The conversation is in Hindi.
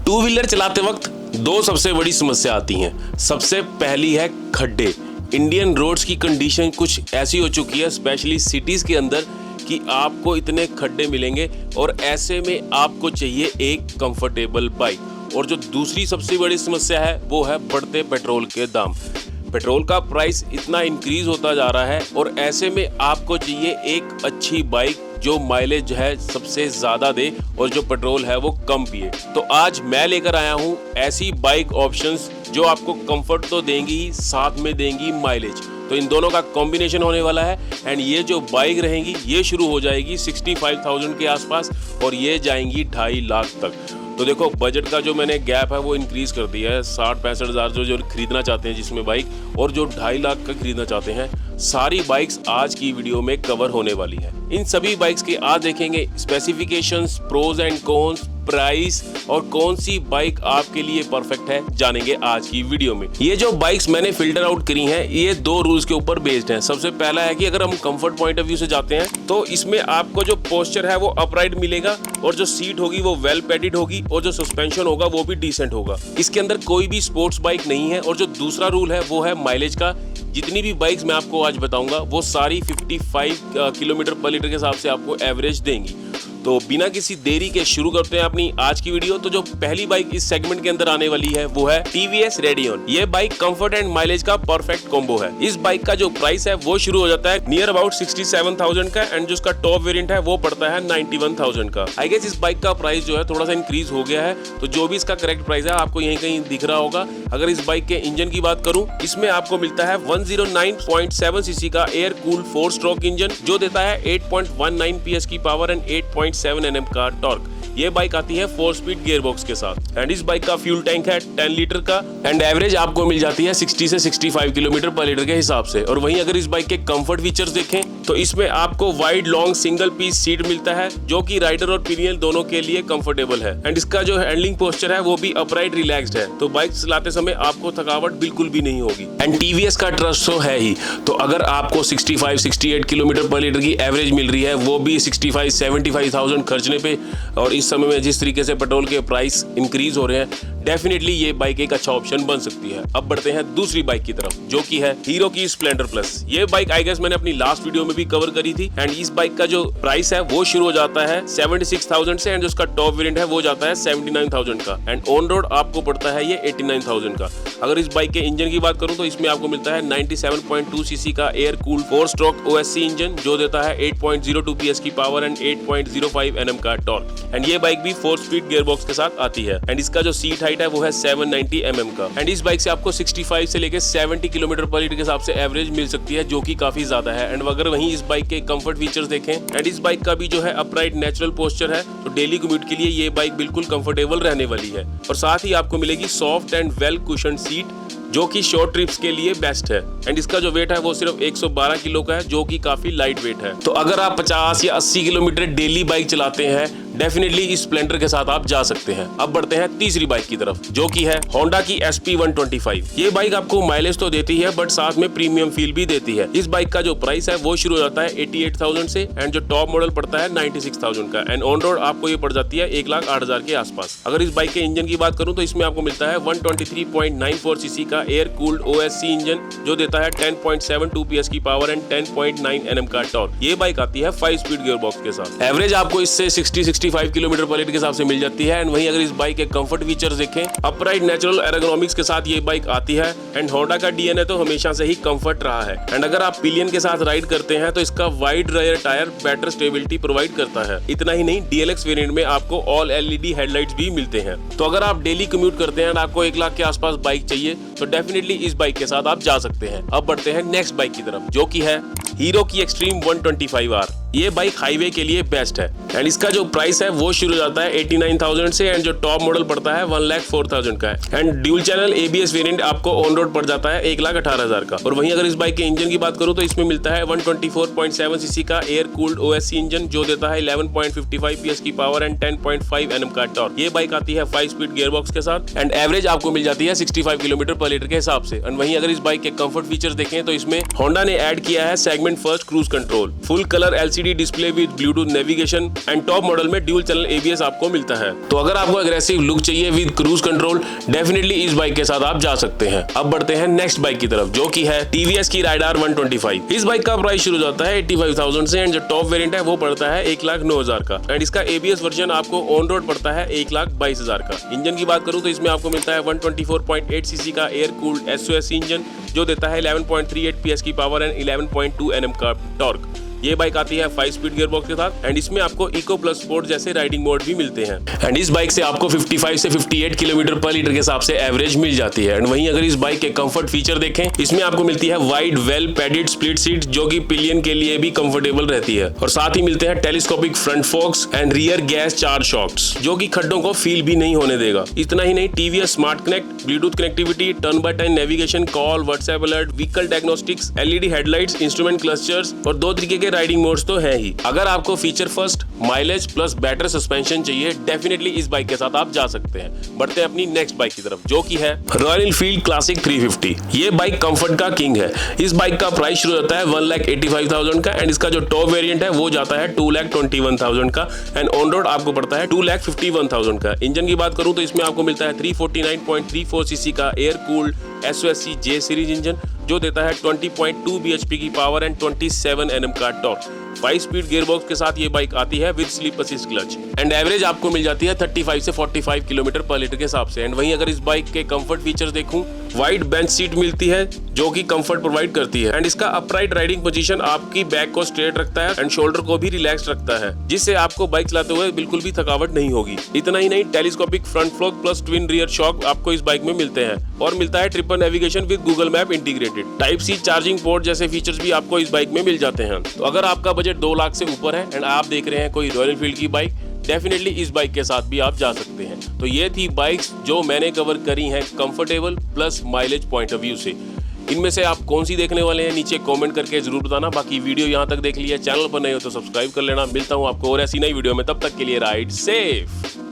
टू व्हीलर चलाते वक्त दो सबसे बड़ी समस्या आती हैं। सबसे पहली है खड्डे। इंडियन रोड्स की कंडीशन कुछ ऐसी हो चुकी है, स्पेशली सिटीज़ के अंदर, कि आपको इतने खड्डे मिलेंगे और ऐसे में आपको चाहिए एक कंफर्टेबल बाइक। और जो दूसरी सबसे बड़ी समस्या है वो है बढ़ते पेट्रोल के दाम। पेट्रोल का प्राइस इतना इंक्रीज होता जा रहा है और ऐसे में आपको चाहिए एक अच्छी बाइक जो माइलेज है सबसे ज़्यादा दे और जो पेट्रोल है वो कम पिए। तो आज मैं लेकर आया हूँ ऐसी बाइक ऑप्शंस जो आपको कंफर्ट तो देंगी ही, साथ में देंगी माइलेज। तो इन दोनों का कॉम्बिनेशन होने वाला है एंड ये जो बाइक रहेंगी ये शुरू हो जाएगी 65,000 के आसपास और ये जाएंगी 2.5 लाख तक। तो देखो, बजट का जो मैंने गैप है वो इंक्रीज कर दिया है। 60-65 हज़ार जो खरीदना चाहते हैं जिसमें बाइक, और जो 2.5 लाख का खरीदना चाहते हैं, सारी बाइक्स आज की वीडियो में कवर होने वाली है। इन सभी बाइक्स के आज देखेंगे specifications, pros and cons, price और कौन सी बाइक आपके लिए परफेक्ट है, जानेंगे आज की वीडियो में। ये जो बाइक्स मैंने फिल्टर आउट करी हैं ये 2 रूल्स के ऊपर बेस्ड हैं। सबसे पहला है कि अगर हम कंफर्ट पॉइंट ऑफ व्यू से जाते हैं तो इसमें आपको जो पोस्चर है वो अपराइट मिलेगा और जो सीट होगी वो वेल पैडेड होगी और जो सस्पेंशन होगा वो भी डिसेंट होगा। इसके अंदर कोई भी स्पोर्ट्स बाइक नहीं है। और जो दूसरा रूल है वो है माइलेज का। जितनी भी बाइक्स मैं आपको आज बताऊंगा वो सारी 55 किलोमीटर पर लीटर के हिसाब से आपको एवरेज देंगी। तो बिना किसी देरी के शुरू करते हैं अपनी आज की वीडियो। तो जो पहली बाइक इस सेगमेंट के अंदर आने वाली है वो है TVS Radeon। ये बाइक कंफर्ट एंड माइलेज का परफेक्ट कॉम्बो है। इस बाइक का जो प्राइस है वो शुरू हो जाता है नियर अबाउट 67,000 का एंड जो उसका टॉप वेरिएंट है वो पड़ता है 91,000 का। आई गेस इस बाइक का प्राइस जो है थोड़ा सा इंक्रीज हो गया है, तो जो भी इसका करेक्ट प्राइस है आपको यहीं कहीं दिख रहा होगा। अगर इस बाइक के इंजन की बात करूं, इसमें आपको मिलता है 109.7 सीसी का एयर कूल्ड 4 स्ट्रोक इंजन जो देता है 8.19 PS की पावर एंड 8.7 Nm का टॉर्क। ये बाइक आती है 4 स्पीड गियर बॉक्स के साथ एंड इस बाइक का फ्यूल टैंक है 10 लीटर का एंड एवरेज आपको मिल जाती है 60 से 65 किलोमीटर पर लीटर के हिसाब से। और वहीं अगर इस बाइक के कंफर्ट फीचर्स देखें तो इसमें आपको wide long single piece seat मिलता है जो कि राइडर और पिनियन दोनों के लिए कंफर्टेबल है एंड इसका जो हैंडलिंग पोस्चर है वो भी अपराइट रिलैक्स्ड है। तो बाइक चलाते समय आपको थकावट बिल्कुल भी नहीं होगी एंड TVS का ट्रस्ट तो है ही। तो अगर आपको 65-68 किलोमीटर पर लीटर की एवरेज मिल रही है वो भी 65-75,000 खर्चने पे, और इस समय में जिस तरीके से पेट्रोल के प्राइस इंक्रीज हो रहे हैं, डेफिनेटली ये बाइक एक अच्छा ऑप्शन बन सकती है। अब बढ़ते हैं दूसरी बाइक की तरफ जो कि है हीरो की स्प्लेंडर प्लस। ये बाइक आई गेस मैंने अपनी लास्ट वीडियो में भी कवर करी थी एंड इस बाइक का जो प्राइस है वो शुरू हो जाता है 76,000 से एंड जो उसका टॉप वेरिएंट है वो जाता है 79,000 का एंड ऑन रोड आपको पड़ता है ये 89,000 का। अगर इस बाइक के इंजन की बात करूं तो इसमें आपको मिलता है 97.2 सीसी का air cooled 4 stroke OSC engine जो देता है 8.02 PS की पावर एंड 8.05 Nm का टॉर्क एंड ये बाइक भी 4 स्पीड गियर बॉक्स के साथ आती है एंड इसका जो सीट हाइट है वो है 790 mm का एंड इस बाइक से आपको 65 से लेके 70 किलोमीटर पर लीटर के हिसाब से एवरेज मिल सकती है जो कि काफी ज्यादा है। एंड अगर वहीं इस बाइक के कंफर्ट फीचर्स देखें एंड इस बाइक का भी जो है अपराइट नेचुरल पोस्चर है, तो डेली कम्यूट के लिए ये बाइक बिल्कुल कंफर्टेबल रहने वाली है। और साथ ही आपको मिलेगी soft and well cushion seat जो कि शॉर्ट ट्रिप्स के लिए बेस्ट है एंड इसका जो वेट है वो सिर्फ 112 किलो का है जो कि काफी लाइट वेट है। तो अगर आप 50 या 80 किलोमीटर डेली बाइक चलाते हैं, डेफिनेटली इस स्प्लेंडर के साथ आप जा सकते हैं। अब बढ़ते हैं तीसरी बाइक की तरफ जो कि है होंडा की SP125। ये बाइक आपको माइलेज तो देती है बट साथ में प्रीमियम फील भी देती है। इस बाइक का जो प्राइस है वो शुरू हो जाता है 88,000 से एंड जो टॉप मॉडल पड़ता है 96,000 का एंड ऑन रोड आपको ये पड़ जाती है 1,08,000 के आसपास। अगर इस बाइक के इंजन की बात करूं तो इसमें आपको मिलता है 123.94 सीसी का एयर कूल्ड OSC इंजन जो देता है 10.72 PS की पावर एंड 10.9 Nm का टॉर्क। ये बाइक आती है 5 स्पीड गियर बॉक्स के साथ। एवरेज आपको इससे 60-65 किलोमीटर पर लीटर के हिसाब से मिल जाती है एंड वहीं अगर इस बाइक के कंफर्ट फीचर्स देखें, अपराइट नेचुरल एरोनॉमिक्स के साथ ये बाइक आती है एंड होंडा का DNA तो हमेशा से ही कंफर्ट रहा है एंड अगर आप पिलियन के साथ राइड करते हैं तो इसका wide rare tyre better stability provide करता है। इतना ही नहीं, DLX वेरिएंट में आपको ऑल LED हेडलाइट्स भी मिलते हैं। तो अगर आप डेली कम्यूट करते हैं और आपको 1 लाख के आसपास बाइक चाहिए तो डेफिनेटली इस बाइक के साथ आप जा सकते हैं। अब बढ़ते हैं नेक्स्ट बाइक की तरफ जो कि है हीरो की एक्सट्रीम 125R। ये बाइक हाईवे के लिए बेस्ट है एंड इसका जो प्राइस है वो शुरू हो जाता है 89,000 से एंड जो टॉप मॉडल पड़ता है 1,04,000 का है and dual channel ABS variant आपको ऑन रोड पड़ जाता है 1,18,000 का। और वहीं अगर इस बाइक के इंजन की बात करूं तो इसमें मिलता है 124.7 सीसी का एयर कूल्ड OSC इंजन जो देता है 11.55 PS की पावर एंड 10.5 Nm का टॉर्क। ये बाइक आती है 5 स्पीड गियर बॉक्स के साथ एंड एवरेज आपको मिल जाती है 65 किलोमीटर पर लीटर के हिसाब से। एंड वहीं अगर इस बाइक के कंफर्ट फीचर्स देखें तो इसमें होंडा ने ऐड किया है segment first cruise control, full colour LCD LCD display with Bluetooth navigation and top model में ड्यूल चैनल ABS आपको मिलता है। तो अगर आपको एग्रेसिव लुक चाहिए विद क्रूज कंट्रोल, डेफिनेटली इस बाइक के साथ आप जा सकते हैं। अब बढ़ते हैं नेक्स्ट बाइक की तरफ, जो की है TVS की राइडर 125। इस बाइक का प्राइस शुरू जाता है 85,000 से एंड जो टॉप वेरिएंट है वो पड़ता है 1,09,000 का एंड इसका ABS वर्जन आपको ऑन रोड पड़ता है 1,22,000 का। इंजन की बात करूं तो इसमें आपको मिलता है 124.8 सीसी का एयर कूल्ड SOS इंजन जो देता है 11.38 PS की पावर एंड 11.2 Nm का टॉर्क। ये बाइक आती है 5 स्पीड गियरबॉक्स के साथ एंड इसमें आपको इको प्लस स्पोर्ट जैसे राइडिंग मोड भी मिलते हैं एंड इस बाइक से आपको 55 से 58 किलोमीटर पर लीटर के हिसाब से एवरेज मिल जाती है। एंड वहीं अगर इस बाइक के कंफर्ट फीचर देखें, इसमें आपको मिलती है wide well padded split seat जो कि पिलियन के लिए भी कंफर्टेबल रहती है और साथ ही मिलते हैं telescopic front forks and rear gas charge shocks जो कि खड्डों को फील भी नहीं होने देगा। इतना ही नहीं, TVS smart connect, Bluetooth connectivity, turn by turn navigation, call, WhatsApp alert, vehicle diagnostics, LED headlights, instrument clusters और 2 तरीके के राइडिंग मोड्स तो है ही। अगर आपको feature first, mileage plus better suspension चाहिए, डेफिनेटली इस बाइक के साथ आप जा सकते हैं। बढ़ते हैं अपनी नेक्स्ट बाइक की तरफ, जो की है रॉयल एनफील्ड क्लासिक 350। ये बाइक कंफर्ट का किंग है। इस बाइक का प्राइस शुरू होता है 1,85,000 का एंड इसका जो टॉप वेरिएंट है वो जाता है 2,21,000 का एंड ऑन रोड आपको पड़ता है 2,51,000 का। इंजन की बात करूं तो इसमें आपको मिलता है 349.34 सीसी का air cooled SOSC J series engine जो देता है 20.2 bhp की पावर एंड 27 Nm का टॉर्क। 5 स्पीड गियरबॉक्स के साथ ये बाइक आती है with sleep assist clutch and average आपको मिल जाती है 35 से 45 किलोमीटर पर लीटर के हिसाब से। एंड वहीं अगर इस बाइक के कंफर्ट फीचर्स देखूं, वाइड बेंच सीट मिलती है जो कि कंफर्ट प्रोवाइड करती है एंड इसका अपराइट राइडिंग पोजीशन आपकी बैक को स्ट्रेट रखता है एंड शोल्डर को भी रिलैक्स रखता है जिससे आपको बाइक चलाते हुए बिल्कुल भी थकावट नहीं होगी। इतना ही नहीं, टेलीस्कोपिक फ्रंट फोक प्लस ट्विन रियर शॉक आपको इस बाइक में मिलते हैं और मिलता है triple navigation with Google map integrated. Type C charging port जैसे फीचर्स भी आपको इस बाइक में मिल जाते हैं। तो अगर आपका बजट 2 लाख से ऊपर है एंड आप देख रहे हैं कोई रॉयल एनफील्ड की बाइक, डेफिनेटली इस बाइक के साथ भी आप जा सकते हैं। तो ये थी बाइक्स जो मैंने कवर करी हैं comfortable plus mileage point of view से। इनमें से आप कौन सी देखने वाले हैं नीचे कमेंट करके जरूर बताना। बाकी वीडियो यहाँ तक देख लिया, चैनल पर नए हो तो सब्सक्राइब कर लेना। मिलता हूँ आपको और ऐसी नई वीडियो में, तब तक के लिए राइड सेफ।